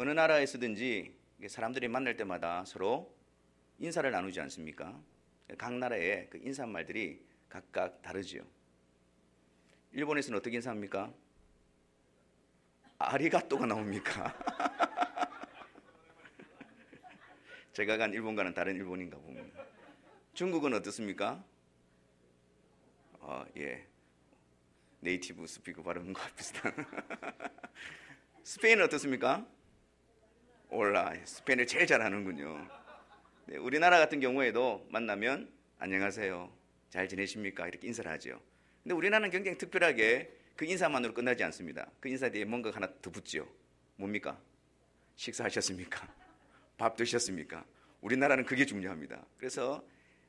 어느 나라에서든지 사람들이 만날 때마다 서로 인사를 나누지 않습니까? 각 나라의 그 인사말들이 각각 다르지요. 일본에서는 어떻게 인사합니까? 아리가또가 나옵니까? 제가 간 일본과는 다른 일본인가 봅니다. 중국은 어떻습니까? 예, 네이티브 스피커 발음과 비슷한. 스페인은 어떻습니까? 올라, 스페인을 제일 잘하는군요. 네, 우리나라 같은 경우에도 만나면 안녕하세요, 잘 지내십니까? 이렇게 인사를 하죠. 근데 우리나라는 굉장히 특별하게 그 인사만으로 끝나지 않습니다. 그 인사 뒤에 뭔가 하나 더 붙지요. 뭡니까? 식사하셨습니까? 밥 드셨습니까? 우리나라는 그게 중요합니다. 그래서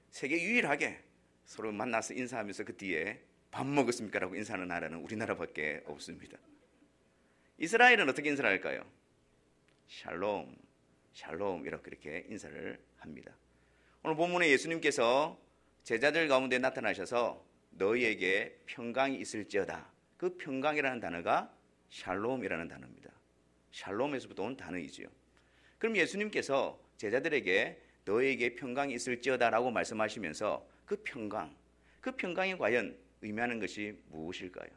세계 유일하게 서로 만나서 인사하면서 그 뒤에 밥 먹었습니까? 라고 인사하는 나라는 우리나라밖에 없습니다. 이스라엘은 어떻게 인사를 할까요? 샬롬, 샬롬 이렇게 인사를 합니다. 오늘 본문에 예수님께서 제자들 가운데 나타나셔서 너희에게 평강이 있을지어다. 그 평강이라는 단어가 샬롬이라는 단어입니다. 샬롬에서부터 온 단어이지요. 그럼 예수님께서 제자들에게 너희에게 평강이 있을지어다 라고 말씀하시면서 그 평강이 과연 의미하는 것이 무엇일까요?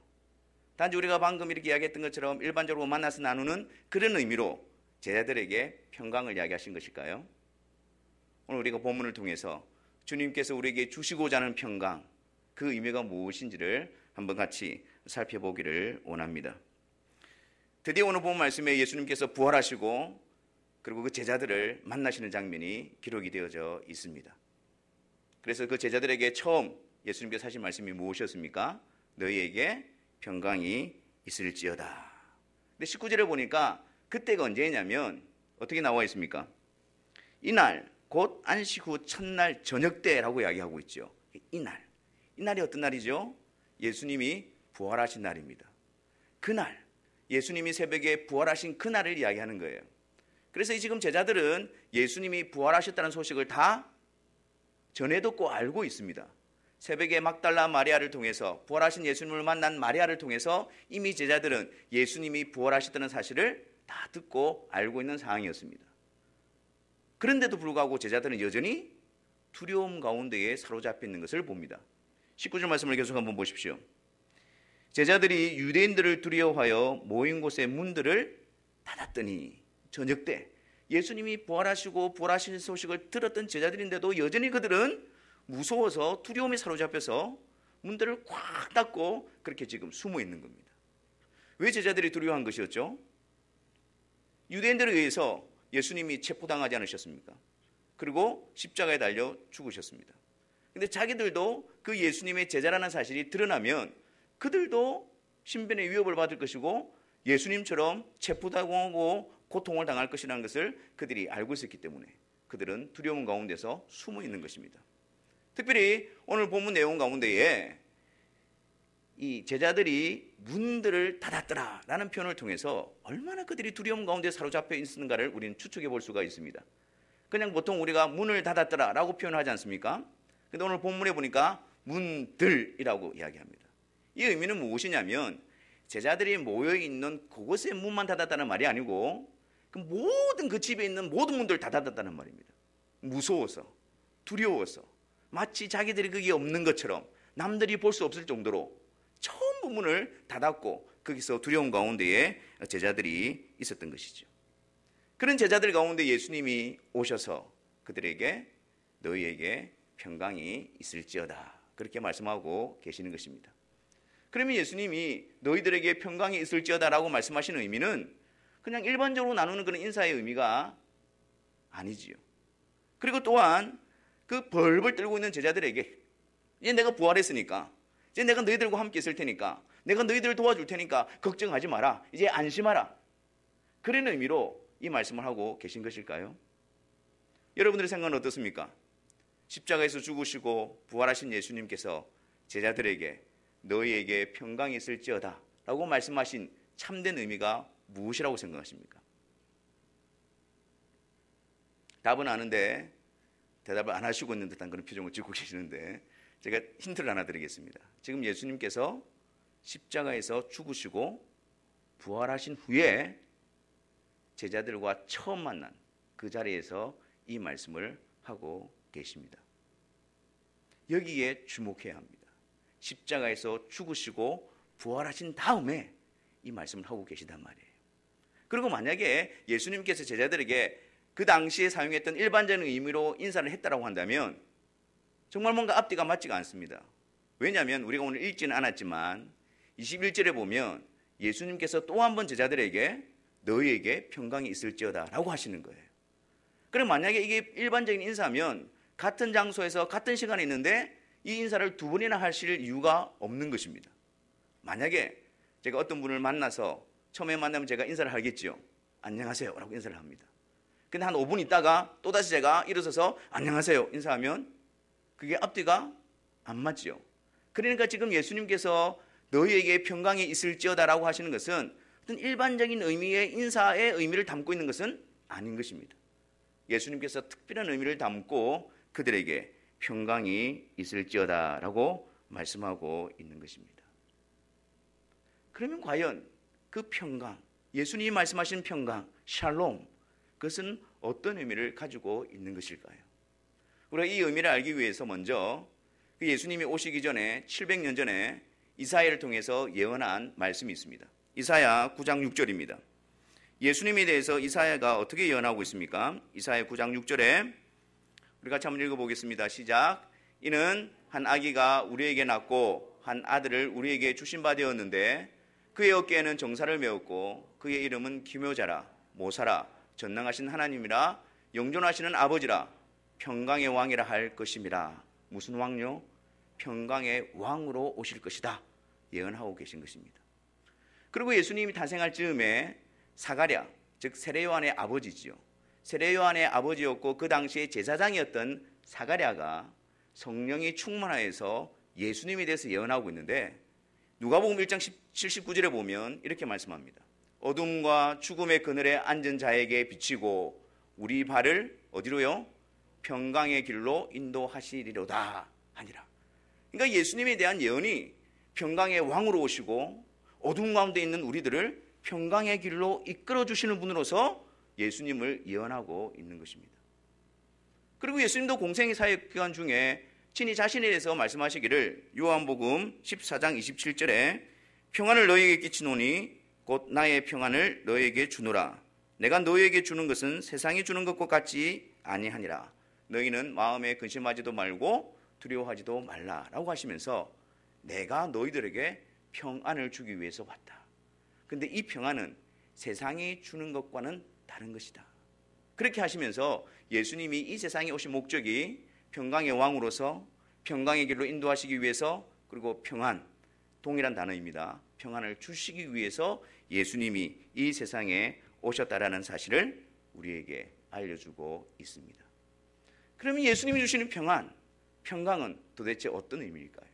단지 우리가 방금 이렇게 이야기했던 것처럼 일반적으로 만나서 나누는 그런 의미로 제자들에게 평강을 이야기하신 것일까요? 오늘 우리가 본문을 통해서 주님께서 우리에게 주시고자 하는 평강, 그 의미가 무엇인지를 한번 같이 살펴보기를 원합니다. 드디어 오늘 본 말씀에 예수님께서 부활하시고 그리고 그 제자들을 만나시는 장면이 기록이 되어져 있습니다. 그래서 그 제자들에게 처음 예수님께서 하신 말씀이 무엇이었습니까? 너희에게 평강이 있을지어다. 근데 19절에 보니까 그때가 언제냐면 어떻게 나와 있습니까? 이날 곧 안식 후 첫날 저녁 때라고 이야기하고 있죠. 이날이 어떤 날이죠? 예수님이 부활하신 날입니다. 그날 예수님이 새벽에 부활하신 그날을 이야기하는 거예요. 그래서 지금 제자들은 예수님이 부활하셨다는 소식을 다 전해 듣고 알고 있습니다. 새벽에 막달라 마리아를 통해서 부활하신 예수님을 만난 마리아를 통해서 이미 제자들은 예수님이 부활하셨다는 사실을 다 듣고 알고 있는 상황이었습니다. 그런데도 불구하고 제자들은 여전히 두려움 가운데에 사로잡혀 있는 것을 봅니다. 19절 말씀을 계속 한번 보십시오. 제자들이 유대인들을 두려워하여 모인 곳의 문들을 닫았더니 저녁 때 예수님이 부활하시고 부활하신 소식을 들었던 제자들인데도 여전히 그들은 무서워서 두려움에 사로잡혀서 문들을 꽉 닫고 그렇게 지금 숨어 있는 겁니다. 왜 제자들이 두려워한 것이었죠? 유대인들에 의해서 예수님이 체포당하지 않으셨습니까? 그리고 십자가에 달려 죽으셨습니다. 근데 자기들도 그 예수님의 제자라는 사실이 드러나면 그들도 신변의 위협을 받을 것이고 예수님처럼 체포당하고 고통을 당할 것이라는 것을 그들이 알고 있었기 때문에 그들은 두려움 가운데서 숨어 있는 것입니다. 특별히 오늘 본문 내용 가운데에 이 제자들이 문들을 닫았더라 라는 표현을 통해서 얼마나 그들이 두려움 가운데 사로잡혀 있는가를 우리는 추측해 볼 수가 있습니다. 그냥 보통 우리가 문을 닫았더라 라고 표현하지 않습니까? 근데 오늘 본문에 보니까 문들이라고 이야기합니다. 이 의미는 무엇이냐면 제자들이 모여있는 그곳의 문만 닫았다는 말이 아니고 그 모든 그 집에 있는 모든 문들을 다 닫았다는 말입니다. 무서워서, 두려워서 마치 자기들이 그게 없는 것처럼 남들이 볼 수 없을 정도로 전부 문을 닫았고 거기서 두려움 가운데에 제자들이 있었던 것이죠. 그런 제자들 가운데 예수님이 오셔서 그들에게 너희에게 평강이 있을지어다 그렇게 말씀하고 계시는 것입니다. 그러면 예수님이 너희들에게 평강이 있을지어다 라고 말씀하시는 의미는 그냥 일반적으로 나누는 그런 인사의 의미가 아니지요. 그리고 또한 그 벌벌 떨고 있는 제자들에게 이제 내가 부활했으니까 이제 내가 너희들과 함께 있을 테니까 내가 너희들을 도와줄 테니까 걱정하지 마라. 이제 안심하라. 그런 의미로 이 말씀을 하고 계신 것일까요? 여러분들의 생각은 어떻습니까? 십자가에서 죽으시고 부활하신 예수님께서 제자들에게 너희에게 평강이 있을지어다 라고 말씀하신 참된 의미가 무엇이라고 생각하십니까? 답은 아는데 대답을 안 하시고 있는 듯한 그런 표정을 짓고 계시는데 제가 힌트를 하나 드리겠습니다. 지금 예수님께서 십자가에서 죽으시고 부활하신 후에 제자들과 처음 만난 그 자리에서 이 말씀을 하고 계십니다. 여기에 주목해야 합니다. 십자가에서 죽으시고 부활하신 다음에 이 말씀을 하고 계시단 말이에요. 그리고 만약에 예수님께서 제자들에게 그 당시에 사용했던 일반적인 의미로 인사를 했다라고 한다면 정말 뭔가 앞뒤가 맞지가 않습니다. 왜냐하면 우리가 오늘 읽지는 않았지만 21절에 보면 예수님께서 또 한 번 제자들에게 너희에게 평강이 있을지어다 라고 하시는 거예요. 그럼 만약에 이게 일반적인 인사면 같은 장소에서 같은 시간에 있는데 이 인사를 두 번이나 하실 이유가 없는 것입니다. 만약에 제가 어떤 분을 만나서 처음에 만나면 제가 인사를 하겠죠. 안녕하세요 라고 인사를 합니다. 근데 한 5분 있다가 또다시 제가 일어서서 안녕하세요 인사하면 그게 앞뒤가 안 맞죠. 그러니까 지금 예수님께서 너희에게 평강이 있을지어다 라고 하시는 것은 어떤 일반적인 의미의 인사의 의미를 담고 있는 것은 아닌 것입니다. 예수님께서 특별한 의미를 담고 그들에게 평강이 있을지어다 라고 말씀하고 있는 것입니다. 그러면 과연 그 평강, 예수님이 말씀하신 평강, 샬롬, 그것은 어떤 의미를 가지고 있는 것일까요? 우리가 이 의미를 알기 위해서 먼저 그 예수님이 오시기 전에 700년 전에 이사야를 통해서 예언한 말씀이 있습니다. 이사야 9장 6절입니다. 예수님에 대해서 이사야가 어떻게 예언하고 있습니까? 이사야 9장 6절에 우리 같이 한번 읽어보겠습니다. 시작. 이는 한 아기가 우리에게 낳고 한 아들을 우리에게 주신 바 되었는데 그의 어깨에는 정사를 메었고 그의 이름은 기묘자라 모사라 전능하신 하나님이라 영존하시는 아버지라 평강의 왕이라 할 것임이라. 무슨 왕요? 평강의 왕으로 오실 것이다 예언하고 계신 것입니다. 그리고 예수님이 탄생할 즈음에 사가랴, 즉 세례요한의 아버지지요. 세례요한의 아버지였고 그 당시에 제사장이었던 사가랴가 성령이 충만하여서 예수님에 대해서 예언하고 있는데 누가복음 1장 79절에 보면 이렇게 말씀합니다. 어둠과 죽음의 그늘에 앉은 자에게 비치고 우리 발을 어디로요? 평강의 길로 인도하시리로다 하니라. 그러니까 예수님에 대한 예언이 평강의 왕으로 오시고 어둠 가운데 있는 우리들을 평강의 길로 이끌어 주시는 분으로서 예수님을 예언하고 있는 것입니다. 그리고 예수님도 공생의 사역 기간 중에 친히 자신에 대해서 말씀하시기를 요한복음 14장 27절에 평안을 너희에게 끼치노니 곧 나의 평안을 너희에게 주노라. 내가 너희에게 주는 것은 세상이 주는 것과 같지 아니하니라. 너희는 마음에 근심하지도 말고 두려워하지도 말라라고 하시면서 내가 너희들에게 평안을 주기 위해서 왔다. 근데 이 평안은 세상이 주는 것과는 다른 것이다. 그렇게 하시면서 예수님이 이 세상에 오신 목적이 평강의 왕으로서 평강의 길로 인도하시기 위해서 그리고 평안, 동일한 단어입니다. 평안을 주시기 위해서 예수님이 이 세상에 오셨다라는 사실을 우리에게 알려주고 있습니다. 그러면 예수님이 주시는 평안, 평강은 도대체 어떤 의미일까요?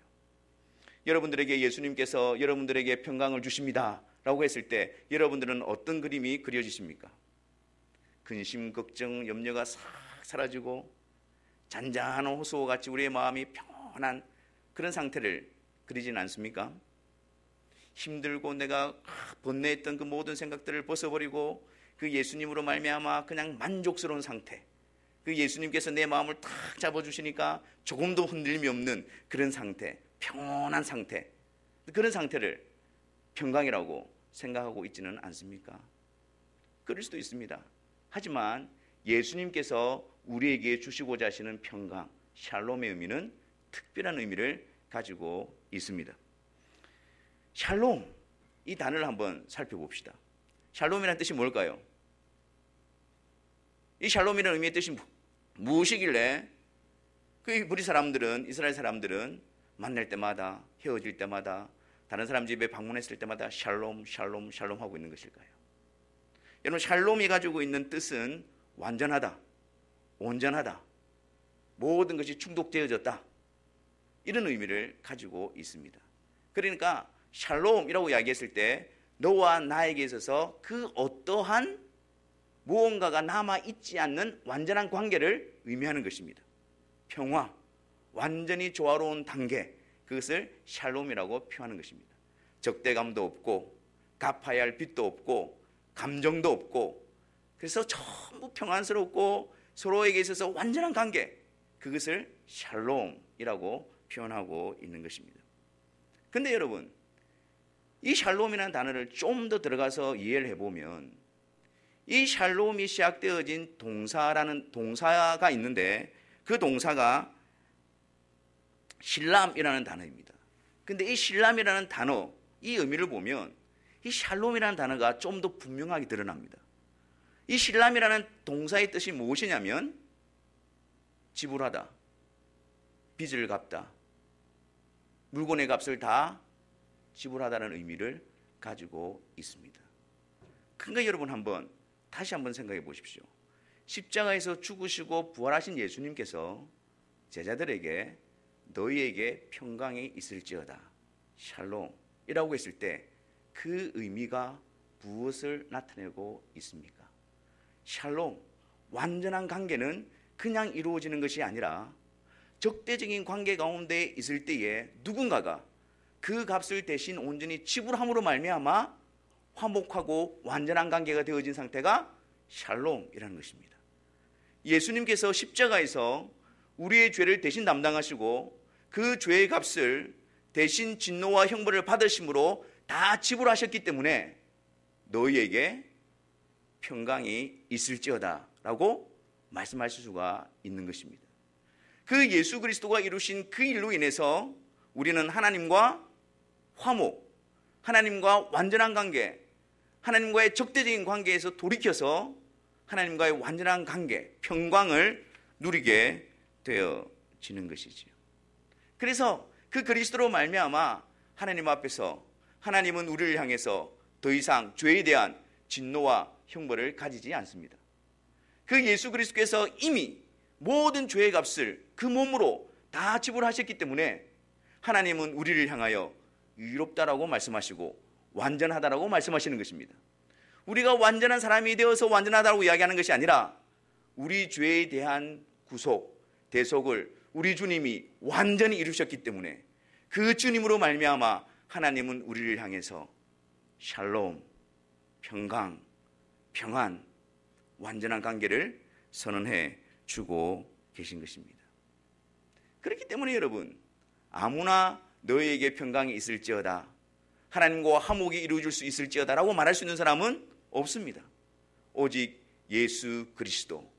여러분들에게 예수님께서 여러분들에게 평강을 주십니다 라고 했을 때 여러분들은 어떤 그림이 그려지십니까? 근심, 걱정, 염려가 싹 사라지고 잔잔한 호수와 같이 우리의 마음이 평온한 그런 상태를 그리지는 않습니까? 힘들고 내가 번뇌했던 그 모든 생각들을 벗어버리고 그 예수님으로 말미암아 그냥 만족스러운 상태, 그 예수님께서 내 마음을 탁 잡아주시니까 조금도 흔들림이 없는 그런 상태, 평온한 상태, 그런 상태를 평강이라고 생각하고 있지는 않습니까? 그럴 수도 있습니다. 하지만 예수님께서 우리에게 주시고자 하시는 평강, 샬롬의 의미는 특별한 의미를 가지고 있습니다. 샬롬, 이 단어를 한번 살펴봅시다. 샬롬이라는 뜻이 뭘까요? 이 샬롬이라는 의미의 뜻이 무엇이길래 그 우리 사람들은, 이스라엘 사람들은 만날 때마다, 헤어질 때마다, 다른 사람 집에 방문했을 때마다 샬롬, 샬롬, 샬롬 하고 있는 것일까요? 여러분, 샬롬이 가지고 있는 뜻은 완전하다, 온전하다, 모든 것이 충족되어졌다, 이런 의미를 가지고 있습니다. 그러니까 샬롬이라고 이야기했을 때 너와 나에게 있어서 그 어떠한 무언가가 남아있지 않는 완전한 관계를 의미하는 것입니다. 평화, 완전히 조화로운 단계, 그것을 샬롬이라고 표하는 것입니다. 적대감도 없고 갚아야 할 빚도 없고 감정도 없고 그래서 전부 평안스럽고 서로에게 있어서 완전한 관계, 그것을 샬롬이라고 표현하고 있는 것입니다. 근데 여러분, 이 샬롬이라는 단어를 좀 더 들어가서 이해를 해보면 이 샬롬이 시작되어진 동사라는 동사가 있는데 그 동사가 실람이라는 단어입니다. 근데 이 실람이라는 단어, 이 의미를 보면 이 샬롬이라는 단어가 좀 더 분명하게 드러납니다. 이 실람이라는 동사의 뜻이 무엇이냐면 지불하다, 빚을 갚다, 물건의 값을 다 지불하다는 의미를 가지고 있습니다. 그러니까 여러분 다시 한번 생각해 보십시오. 십자가에서 죽으시고 부활하신 예수님께서 제자들에게 너희에게 평강이 있을지어다, 샬롬이라고 했을 때 그 의미가 무엇을 나타내고 있습니까? 샬롬, 완전한 관계는 그냥 이루어지는 것이 아니라 적대적인 관계 가운데 있을 때에 누군가가 그 값을 대신 온전히 지불함으로 말미암아 화목하고 완전한 관계가 되어진 상태가 샬롬이라는 것입니다. 예수님께서 십자가에서 우리의 죄를 대신 담당하시고 그 죄의 값을 대신 진노와 형벌을 받으심으로 다 지불하셨기 때문에 너희에게 평강이 있을지어다 라고 말씀하실 수가 있는 것입니다. 그 예수 그리스도가 이루신 그 일로 인해서 우리는 하나님과 화목, 하나님과 완전한 관계, 하나님과의 적대적인 관계에서 돌이켜서 하나님과의 완전한 관계, 평강을 누리게 되어지는 것이지요. 그래서 그 그리스도로 말미암아 하나님 앞에서 하나님은 우리를 향해서 더 이상 죄에 대한 진노와 형벌을 가지지 않습니다. 그 예수 그리스도께서 이미 모든 죄의 값을 그 몸으로 다 지불하셨기 때문에 하나님은 우리를 향하여 의롭다라고 말씀하시고 완전하다라고 말씀하시는 것입니다. 우리가 완전한 사람이 되어서 완전하다고 이야기하는 것이 아니라 우리 죄에 대한 구속, 대속을 우리 주님이 완전히 이루셨기 때문에 그 주님으로 말미암아 하나님은 우리를 향해서 샬롬, 평강, 평안, 완전한 관계를 선언해 주고 계신 것입니다. 그렇기 때문에 여러분, 아무나 너희에게 평강이 있을지어다, 하나님과 화목이 이루어질 수 있을지어다 라고 말할 수 있는 사람은 없습니다. 오직 예수 그리스도,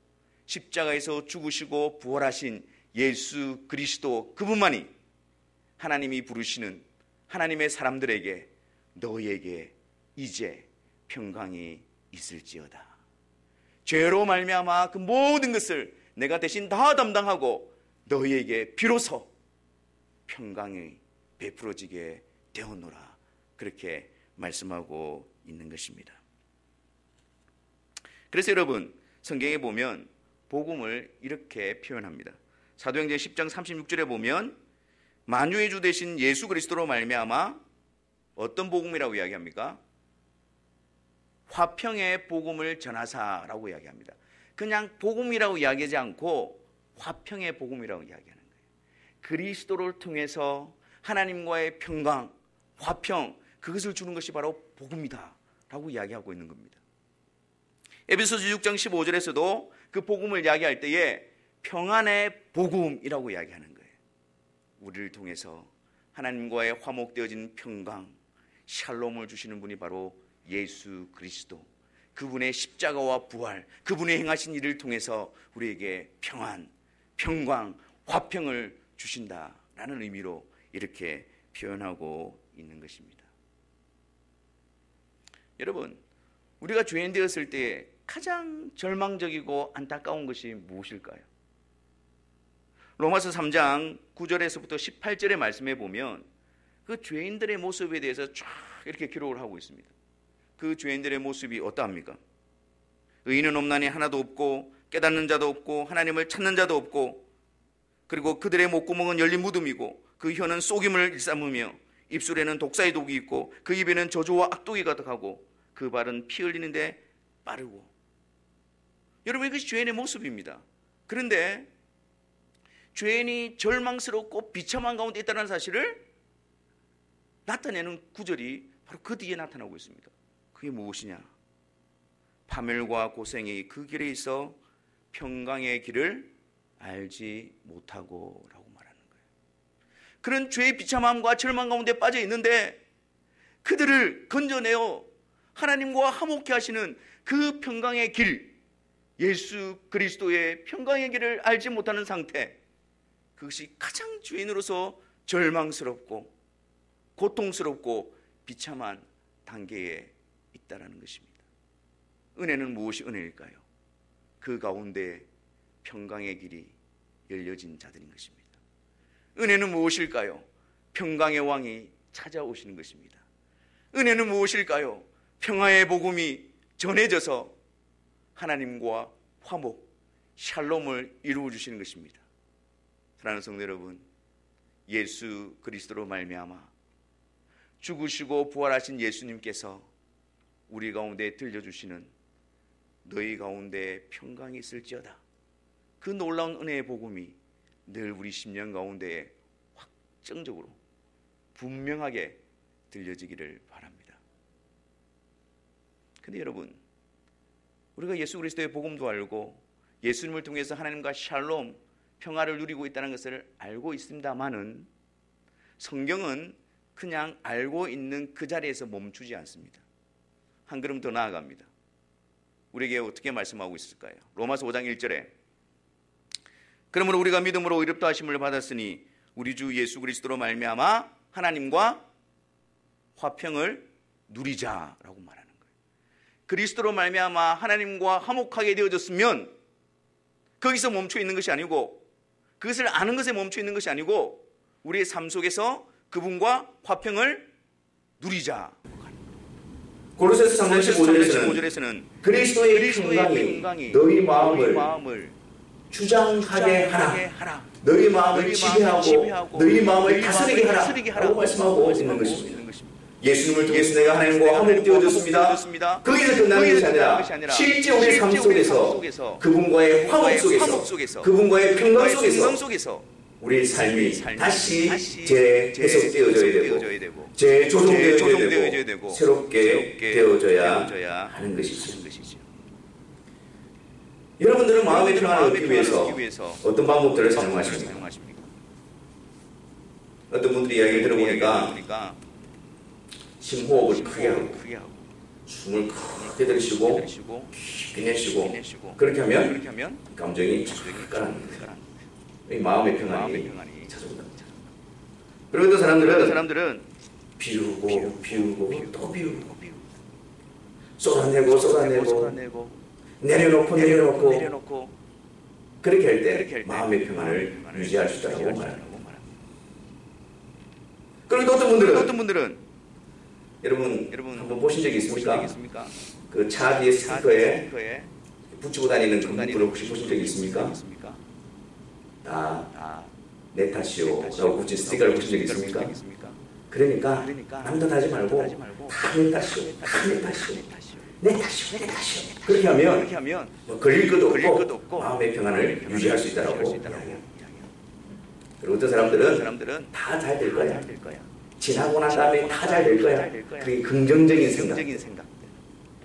십자가에서 죽으시고 부활하신 예수 그리스도 그분만이 하나님이 부르시는 하나님의 사람들에게 너희에게 이제 평강이 있을지어다, 죄로 말미암아 그 모든 것을 내가 대신 다 담당하고 너희에게 비로소 평강이 베풀어지게 되었노라, 그렇게 말씀하고 있는 것입니다. 그래서 여러분, 성경에 보면 복음을 이렇게 표현합니다. 사도행전 10장 36절에 보면 만유의 주 되신 예수 그리스도로 말미암아 어떤 복음이라고 이야기합니까? 화평의 복음을 전하사라고 이야기합니다. 그냥 복음이라고 이야기하지 않고 화평의 복음이라고 이야기하는 거예요. 그리스도를 통해서 하나님과의 평강, 화평, 그것을 주는 것이 바로 복음이다 라고 이야기하고 있는 겁니다. 에베소서 6장 15절에서도 그 복음을 이야기할 때에 평안의 복음이라고 이야기하는 거예요. 우리를 통해서 하나님과의 화목되어진 평강, 샬롬을 주시는 분이 바로 예수 그리스도, 그분의 십자가와 부활, 그분의 행하신 일을 통해서 우리에게 평안, 평강, 화평을 주신다라는 의미로 이렇게 표현하고 있는 것입니다. 여러분, 우리가 죄인 되었을 때 가장 절망적이고 안타까운 것이 무엇일까요? 로마서 3장 9절에서부터 18절의 말씀에 보면 그 죄인들의 모습에 대해서 쫙 이렇게 기록을 하고 있습니다. 그 죄인들의 모습이 어떠합니까? 의인은 없나니 하나도 없고 깨닫는 자도 없고 하나님을 찾는 자도 없고, 그리고 그들의 목구멍은 열린 무덤이고 그 혀는 쏘김을 일삼으며 입술에는 독사의 독이 있고 그 입에는 저주와 악독이 가득하고 그 발은 피 흘리는데 빠르고. 여러분, 이것이 죄인의 모습입니다. 그런데 죄인이 절망스럽고 비참한 가운데 있다는 사실을 나타내는 구절이 바로 그 뒤에 나타나고 있습니다. 그게 무엇이냐? 파멸과 고생이 그 길에 있어 평강의 길을 알지 못하고 라고 말하는 거예요. 그런 죄의 비참함과 절망 가운데 빠져 있는데 그들을 건져내어 하나님과 화목케 하시는 그 평강의 길, 예수 그리스도의 평강의 길을 알지 못하는 상태, 그것이 가장 죄인으로서 절망스럽고 고통스럽고 비참한 단계에 있다라는 것입니다. 은혜는 무엇이 은혜일까요? 그 가운데 평강의 길이 열려진 자들인 것입니다. 은혜는 무엇일까요? 평강의 왕이 찾아오시는 것입니다. 은혜는 무엇일까요? 평화의 복음이 전해져서 하나님과 화목, 샬롬을 이루어 주시는 것입니다. 사랑하는 성도 여러분, 예수 그리스도로 말미암아 죽으시고 부활하신 예수님께서 우리 가운데 들려주시는 너희 가운데 평강이 있을지어다, 그 놀라운 은혜의 복음이 늘 우리 심령 가운데에 확정적으로 분명하게 들려지기를 바랍니다. 근데 여러분, 우리가 예수 그리스도의 복음도 알고 예수님을 통해서 하나님과 샬롬, 평화를 누리고 있다는 것을 알고 있습니다만은 성경은 그냥 알고 있는 그 자리에서 멈추지 않습니다. 한 걸음 더 나아갑니다. 우리에게 어떻게 말씀하고 있을까요? 로마서 5장 1절에 그러므로 우리가 믿음으로 의롭다 하심을 받았으니 우리 주 예수 그리스도로 말미암아 하나님과 화평을 누리자라고 말하는 거예요. 그리스도로 말미암아 하나님과 화목하게 되어졌으면 거기서 멈춰 있는 것이 아니고, 그것을 아는 것에 멈춰 있는 것이 아니고 우리의 삶 속에서 그분과 화평을 누리자. 고린도서 3장 15절에서는 그리스도의 평강이 너희 마음을 주장하게 하라, 너희 마음을 지배하고 너희 마음을 다스리게 하라고 말씀하고 있는 것입니다. 예수님을 통해서 내가 하나님과 화목되어졌습니다. 거기서 끝나는 것이 아니라 실제 우리 삶 속에서 그분과의 화목 속에서 그분과의 평강 속에서 우리의 삶이 다시 재해석되어져야 되고 재조정되어져야 되고 새롭게 되어져야 하는 것이죠. 여러분들은 마음의 평안을 얻기 위해서 어떤 방법들을 사용하십니까? 어떤 분들이 이야기를 들어보니까 심호흡을 크게 하고 숨을 크게 들이쉬고 깊이 내쉬고 그렇게 하면 감정이 쫙 가라앉습니다. 마음의 평안이 찾아온다. 그리고 또 사람들은 비우고 또 비우고 쏟아내고 내려놓고 그렇게 할 때 마음의 평안을 유지할 수 있다고 말합니다. 그리고 또 어떤 분들은 여러분 한번 보신 적이 있습니까? 그 차 뒤에 스티커에 붙이고 다니는 금불을 혹시 보신 적이 있습니까? 내 탓이요 라고 붙인 스티커를 보신 적이 있습니까? 그러니까 남 탓하지 말고 다 내 탓이요, 내 탓이요 그렇게 하면 뭐 걸릴 것도 없고 마음의 평안을 유지할 수 있다고 이야기합니다. 그리고 어떤 사람들은 다 잘 될 거야, 지나고 난 다음에 다 잘 될 거야, 그게 긍정적인 생각,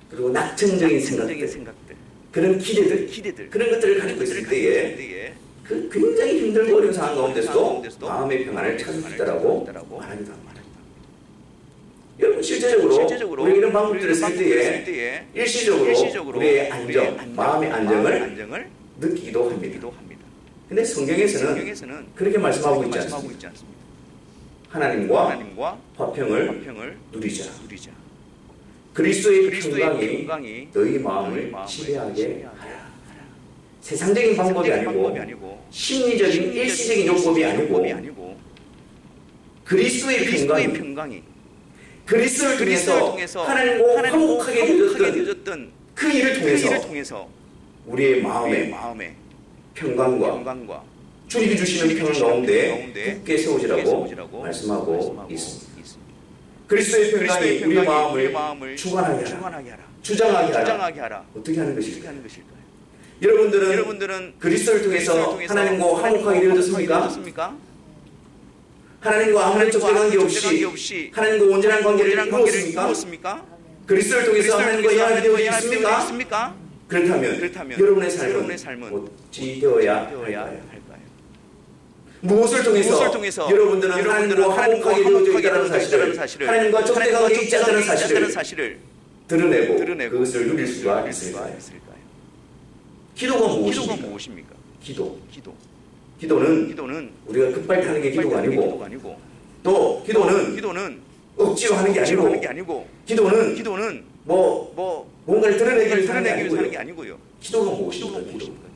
그리고 낙천적인 생각들, 그런 기대들, 그런 것들을 가지고 있을 때에 그 굉장히 힘들고 어려운 상황 가운데서도 마음의 평안을 찾을 수 있다고 말합니다. 여러분 실제적으로 우리 이런 방법들을 쓸 때에 일시적으로 우리의 안정, 마음의 안정을 느끼기도 합니다. 그런데 성경에서는 그렇게 말씀하고 있지 않습니다. 하나님과 화평을 누리자. 그리스도의 평강이 너희 마음을 지배하게 하라. 세상적인 방법이 아니고 심리적인 일시적인 요법이 아니고 그리스도의 평강이 그리스도를 통해서 하나님과 화목하게 되어졌던 그 일을 통해서 우리의 마음의 평강과 주님이 주시는 평강 가운데 굳게 세우시라고 말씀하고 있습니다. 그리스도의 평강이 우리의 마음을 주관하게 하라, 주장하게 하라. 어떻게 하는 것일까요? 여러분들은 그리스도를 통해서 하나님과 화목하게 되어졌습니까? 하나님과 아무런 적대관계 없이 하나님과 온전한 관계를 이루었습니까? 그리스도를 통해서 하나님과 연합이 되어 있습니까? 그렇다면 여러분의 삶은 어찌 되어야 할까요? 무엇을 통해서 여러분들은 하나님과 화목하게 되어져 있다는 사실을, 하나님과 적대관계에 있지 않다는 사실을 드러내고 그것을 누릴 수가 있을까요? 기도가 무엇입니까? 기도는 우리가 급발하는 게 기도가 아니고, 또 기도는 억지로 하는 게 아니고, 기도는 뭔가를 드러내기 위해서 하는 게 아니고요. 기도가 무엇입니까?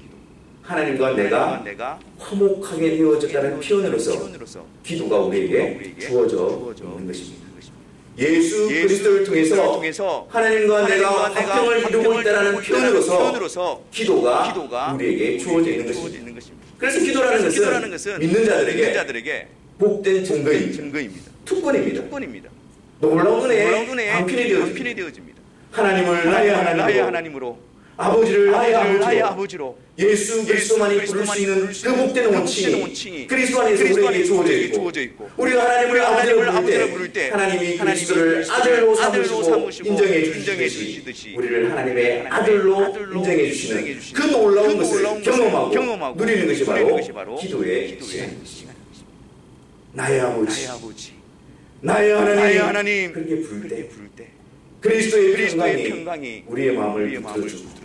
하나님과 내가 화목하게 되어졌다는 표현으로서 기도가 우리에게 주어져 있는 것입니다. 예수 그리스도를 통해서 하나님과 내가 화평을 이루고 있다는 표현으로서 기도가 우리에게 주어져 있는 것입니다. 그래서 기도라는 것은 믿는 자들에게 복된 증거입니다. 특권입니다. 놀라운 은혜에 방편이 되어집니다. 하나님을 나의 하나님으로, 아버지를 나의 아버지로, 예수 그리스도만이 부를 수 있는 그 복된 원칙이 그리스도 안에서 우리에게 주어져 있고, 우리가 하나님을 아버지로 부를 때 하나님이 그리스도를 아들로 삼으시고 인정해 주시듯이 우리를 하나님의 아들로 인정해 주시는 그 놀라운 것을 경험하고 누리는 것이 바로 기도의 시간입니다. 나의 아버지, 나의 하나님, 그렇게 부를 때 그리스도의 평강이 우리의 마음을 붙들어주고,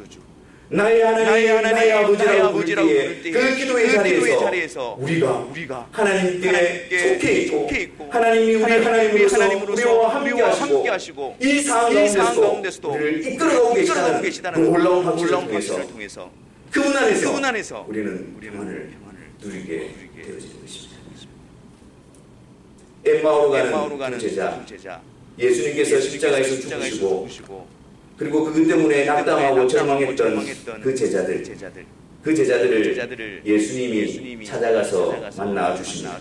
나의 하나님, 나의 아버지라고 부를 때에 그 기도의 자리에서 우리가 하나님께 속해 있고, 하나님이 우리 하나님으로서 우리와 함께 하시고 이 상황 가운데서도 우리를 이끌어가고 계시다는 놀라운 확신을 통해서 그분 안에서 우리는 평안을 누리게 되어지는 것입니다. 엠마오로 가는 두 제자, 예수님께서 십자가에서 죽으시고 그리고 그것 때문에 낙담하고 절망했던 그 제자들을 예수님이 찾아가서 만나 주십니다.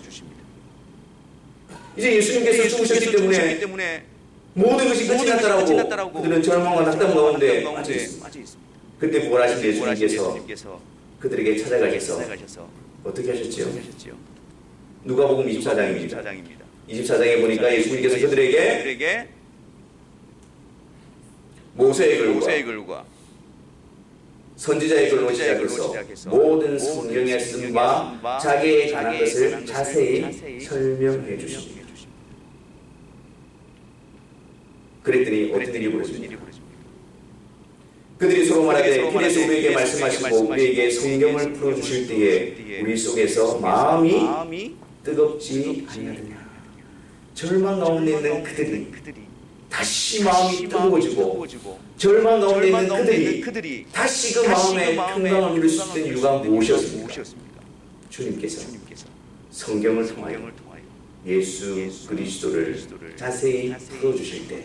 이제 예수님께서 죽으셨기 때문에 모든 것이 끝이 났다라고 그들은 절망과 낙담 가운데 빠져 있습니다. 그때 부활하신 예수님께서 그들에게 찾아가셔서 어떻게 하셨지요? 누가복음 24장입니다. 24장에 보니까 예수님께서 그들에게 모세의 글과 선지자의 글로 시작해서 모든 성경에 쓴 바 자기에 관한 것을 자세히 설명해 주십니다. 그랬더니 어떤 일이 벌어집니까? 그들이 서로 말하되 이래서 우리에게 말씀하시고 우리에게 성경을 풀어주실 때에 우리 속에서 마음이 뜨겁지 아니하느냐. 절망 가운데 있는 그들이 다시 마음이 뜨거워지고, 절망 가운데 있는 그들이 다시 그 마음에 평강을 누릴 수 있는 이유가 무엇이었습니까? 주님께서 성경을 통하여 예수 그리스도를 자세히 풀어주실 때,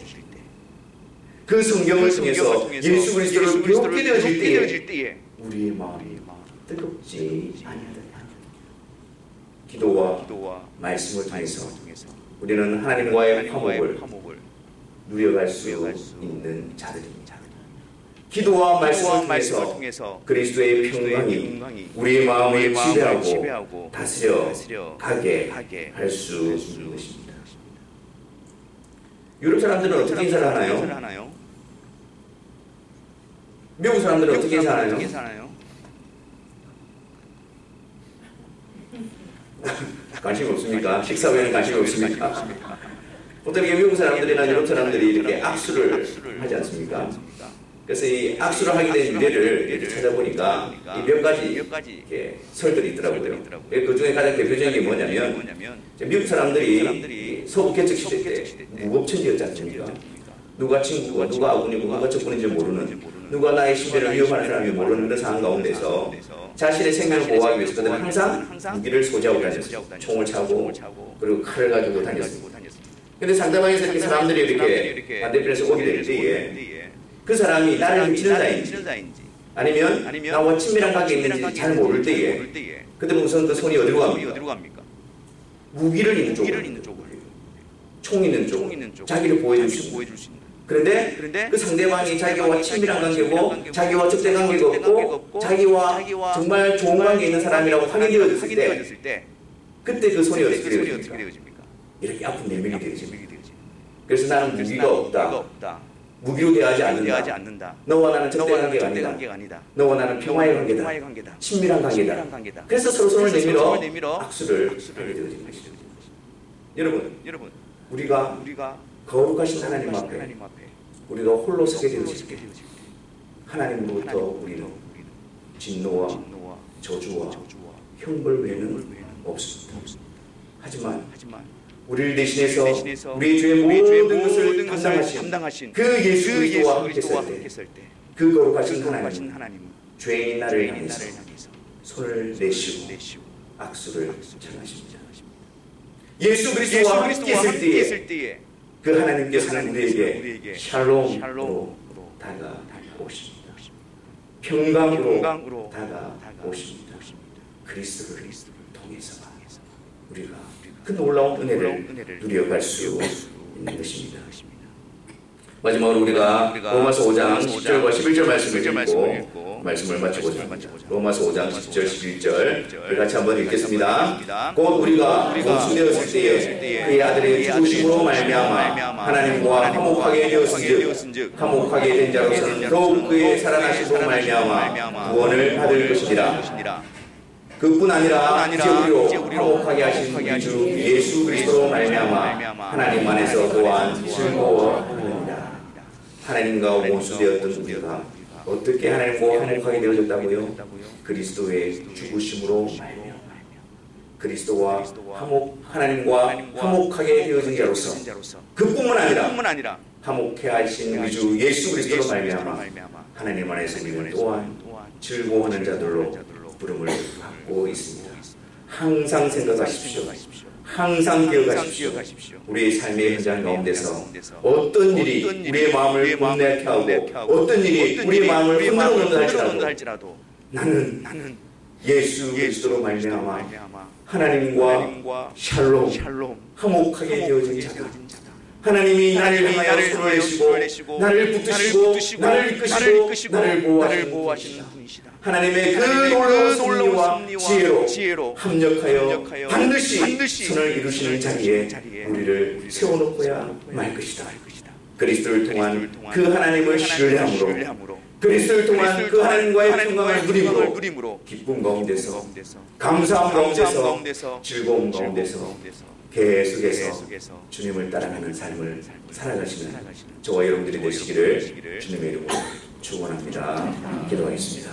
그 성경을 통해서 예수 그리스도를 배우게 되어질 때에 우리의 마음이 뜨겁지 아니하느냐. 기도와 말씀을 통해서 우리는 하나님과의 화목을 누려갈 수 있는 자들입니다. 기도와 말씀을 통해서 그리스도의 평강이 우리의 마음을 지배하고 다스려 가게 할 수 있는 것입니다. 유럽 사람들은 어떻게 인사를 하나요? 미국 사람들은 어떻게 인사하나요? 관심이 없습니까? 식사 후에는 관심이 없습니까? 보통 미국 사람들이나 유럽 사람들이 이렇게 악수를 하지 않습니까? 그래서 이 악수를 하게 된 유래를 이렇게 찾아보니까 이 몇 가지 이렇게 설들이 있더라고요. 그 중에 가장 대표적인 게 뭐냐면, 미국 사람들이 서부 개척 시대 때 무법천지였지 않습니까? 누가 친구고 누가 아군이고 누가 적군인지 모르는, 누가 나의 신변을 위협하는 사람이 모르는 그런 상황 가운데서 자신의 생명을 보호하기 위해서 그들은 항상 무기를 소지하고 다녔어요. 총을 차고 그리고 칼을 가지고 다녔습니다. 그런데 상대방에서 이렇게 사람들이 이렇게 반대편에서 오게 될 때에 그 사람이 나를 훔치는 자인지 아니면 나와 친밀한 관계에 있는지 잘 모를 때에 그들은 우선 그 손이 어디로 갑니까? 무기를 있는 쪽으로, 총 있는 쪽, 자기를 보호해줄 수 있는. 그런데 그 상대방이 자기와 친밀한 관계고 자기와 적대 관계가 없고 자기와 정말 좋은 관계에 있는 사람이라고 확인되어졌을 때 그때 그 손이 어떻게 되어집니까? 이렇게 아픈 내면이 되어집니다. 그래서 나는 무기가 없다. 무기로 대하지 않는다. 않는다. 너와 나는 적대 관계가 아니다. 너와 나는 평화의 관계다. 친밀한 관계다. 그래서 서로 손을 내밀어 악수를 하게 되어진 것이죠. 여러분, 우리가 거룩하신 하나님 앞에 우리가 홀로 서게 되어질 때 하나님으로부터 우리는 진노와 저주와 형벌 외에는 없습니다. 하지만 우리를 대신해서 우리의 죄의 모든 것을 담당하신 그 예수 그리스도와 함께 설 때 그 거룩하신 하나님 죄인 나를 향해서 손을 내시고 악수를 전하십니다. 예수 그리스도와 함께 있을 때에 그 하나님께서는 우리에게 샬롬으로 다가오십니다. 평강으로 다가오십니다. 그리스도를 통해서 우리가 그 놀라운 은혜를 누려갈 수 있는 것입니다. 마지막으로 우리가 로마서 5장 10절과 11절 말씀을 읽고 말씀을 마치고자 합니다. 로마서 5장 10절 11절 우리 같이 한번 읽겠습니다. 곧 우리가 원수되었을 때에 그의 아들의 죽으심으로 말미암아 하나님과 화목하게 되었은즉 화목하게 된 자로서는 더욱 그의 살아나심으로 말미암아 구원을 받을 것이니라. 그뿐 아니라 이제 우리로 화목하게 하신 우리 주 예수 그리스도로 말미암아 하나님 안에서 또한 즐거워하느니라. 하나님과 원수되었던 우리가 어떻게 하나님과 화목하게 되어졌다고요? 그리스도의 죽으심으로 말미암아 그리스도와 하나님과 화목하게 되어진 자로서 그뿐만 아니라 화목해 하신 우리 주 예수 그리스도로 말미암아 하나님 안에서 우리는 또한 즐거워하는 자들로 부름을 받고 있습니다. 항상 생각하십시오. 항상 기억하십시오. 우리의 삶의 현장 가운데서 어떤 일이 우리의 마음을 분내게 하고 어떤 일이 우리의 마음을 흔들어놓는다 할지라도 나는 예수 그리스도로 말미암아 하나님과 샬롬 화목하게 되어진 자다. 하나님이 나를 위하여 손을 내시고 나를 붙드시고 나를 이끄시고 나를 보호하시는 분이시다. 하나님의 그 놀라운 섭리와 지혜로 합력하여 반드시 선을 이루시는 자리에 우리를 세워놓고야 말 것이다. 그리스도를 통한 그 하나님을 신뢰함으로 그리스도를 통한 그 하나님과의 평강을 누림으로 기쁨 가운데서 감사함 가운데서 즐거움 가운데서 계속해서 주님을 따라가는 삶을 살아가시는 저와 여러분들이 되시기를 주님의 이름으로 축원합니다. 기도하겠습니다.